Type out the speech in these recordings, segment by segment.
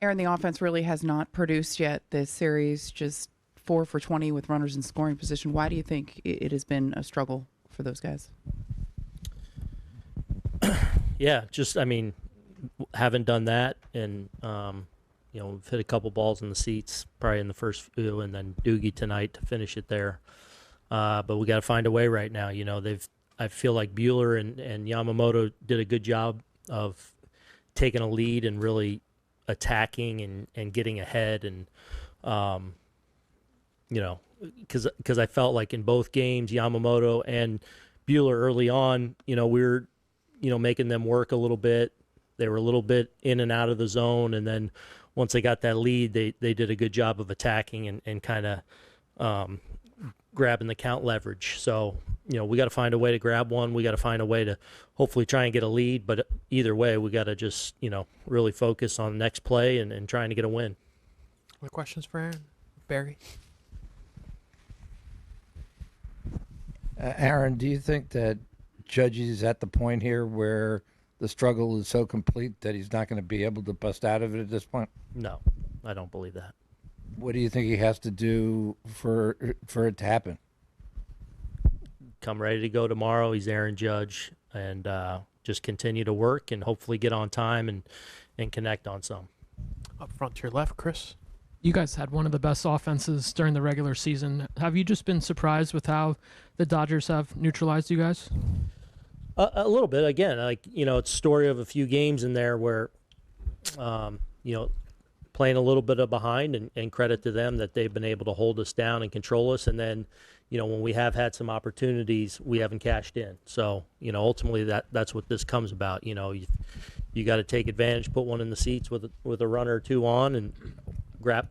Aaron, the offense really has not produced yet this series, just 4 for 20 with runners in scoring position. Why do you think it has been a struggle for those guys? Yeah, just, I mean, haven't done that, and, we've hit a couple balls in the seats probably in the first few, and then Doogie tonight to finish it there. But we got to find a way right now. I feel like Buehler and Yamamoto did a good job of taking a lead and really attacking and getting ahead, and because I felt like in both games, Yamamoto and Buehler early on, we were making them work a little bit. They were a little bit in and out of the zone, and then once they got that lead, they did a good job of attacking and kind of grabbing the count leverage. So, we got to find a way to grab one. We got to find a way to hopefully try and get a lead. But either way, we got to just, really focus on the next play and trying to get a win. Other questions for Aaron? Barry? Aaron, do you think that Judge is at the point here where the struggle is so complete that he's not going to be able to bust out of it at this point? No, I don't believe that. What do you think he has to do for it to happen? Come ready to go tomorrow. He's Aaron Judge, and just continue to work and hopefully get on time and connect on some. Up front to your left, Chris. You guys had one of the best offenses during the regular season. Have you just been surprised with how the Dodgers have neutralized you guys? A little bit. Again, it's a story of a few games in there where, playing a little bit of behind, and credit to them that they've been able to hold us down and control us. And then, when we have had some opportunities, we haven't cashed in. So, ultimately that's what this comes about. You got to take advantage, put one in the seats with a runner or two on, and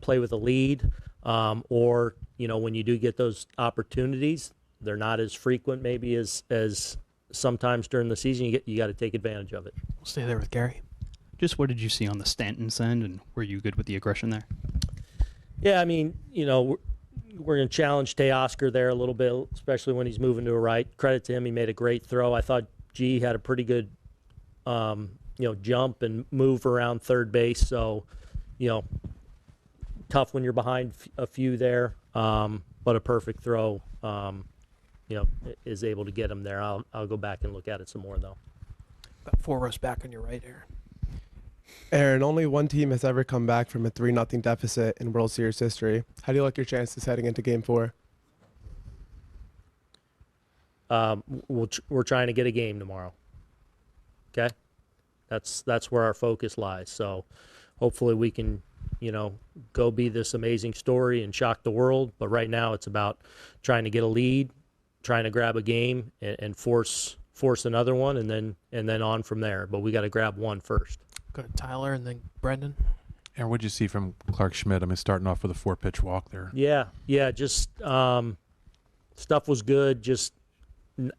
play with a lead. Or, when you do get those opportunities, they're not as frequent maybe as sometimes during the season. You got to take advantage of it. We'll stay there with Gary. Just what did you see on the Stanton's end, and were you good with the aggression there? Yeah, I mean, we're going to challenge Teoscar there a little bit, especially when he's moving to a right. Credit to him, he made a great throw. I thought G had a pretty good, jump and move around third base. So, tough when you're behind a few there, but a perfect throw, is able to get him there. I'll go back and look at it some more, though. About 4 rows back on your right, Aaron. Aaron, only one team has ever come back from a 3-0 deficit in World Series history. How do you like your chances heading into Game 4? We're trying to get a game tomorrow. Okay? That's where our focus lies. So hopefully we can, go be this amazing story and shock the world. But right now it's about trying to get a lead, trying to grab a game and force another one, and then on from there. But we got to grab one first. Go to Tyler and then Brendan. Aaron, what'd you see from Clark Schmidt? I mean, starting off with a 4-pitch walk there. Yeah, just stuff was good, just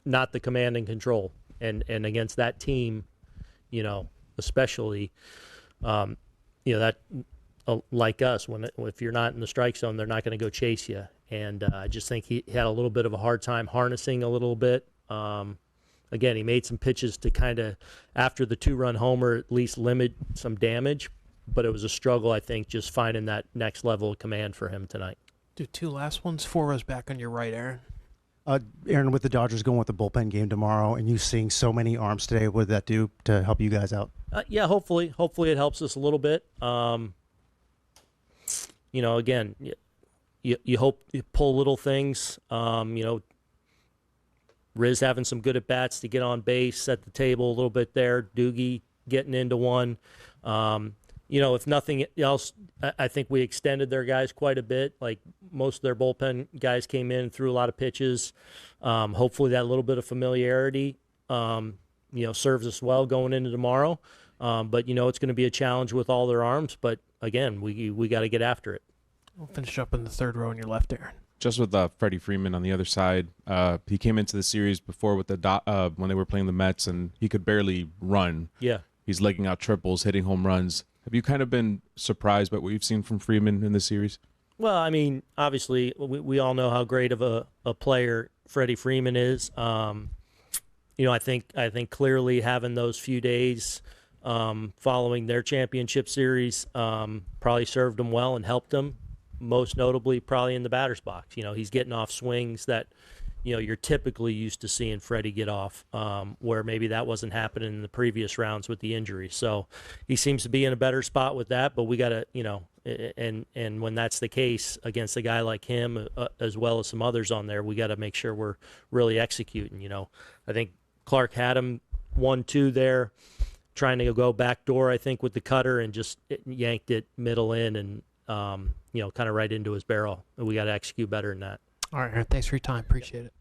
not the command and control. And against that team, especially, that like us, if you're not in the strike zone, they're not going to go chase you. And I just think he had a little bit of a hard time harnessing a little bit. Again, he made some pitches to kind of, after the 2-run homer, at least limit some damage. But it was a struggle, I think, just finding that next level of command for him tonight. Do 2 last ones. 4 rows back on your right, Aaron. Aaron, with the Dodgers going with the bullpen game tomorrow and you seeing so many arms today, what did that do to help you guys out? Yeah, hopefully it helps us a little bit. Again, you hope you pull little things, Riz having some good at-bats to get on base, set the table a little bit there. Doogie getting into one. If nothing else, I think we extended their guys quite a bit. Like most of their bullpen guys came in, threw a lot of pitches. Hopefully that little bit of familiarity, serves us well going into tomorrow. But, it's going to be a challenge with all their arms. But, again, we got to get after it. We'll finish up in the 3rd row on your left, Aaron. Just with Freddie Freeman on the other side, he came into the series before with when they were playing the Mets, and he could barely run. Yeah. He's legging out triples, hitting home runs. Have you kind of been surprised by what you've seen from Freeman in this series? Well, I mean, obviously, we all know how great of a player Freddie Freeman is. I think clearly having those few days following their championship series. Probably served him well and helped him, most notably probably in the batter's box. He's getting off swings that, you're typically used to seeing Freddie get off, where maybe that wasn't happening in the previous rounds with the injury. So he seems to be in a better spot with that, but we got to, and when that's the case against a guy like him, as well as some others on there, we got to make sure we're really executing. I think Clark had him 1-2 there, trying to go backdoor, I think, with the cutter, and just yanked it middle in and, kind of right into his barrel. And we got to execute better than that. All right, Aaron. Thanks for your time. Appreciate it.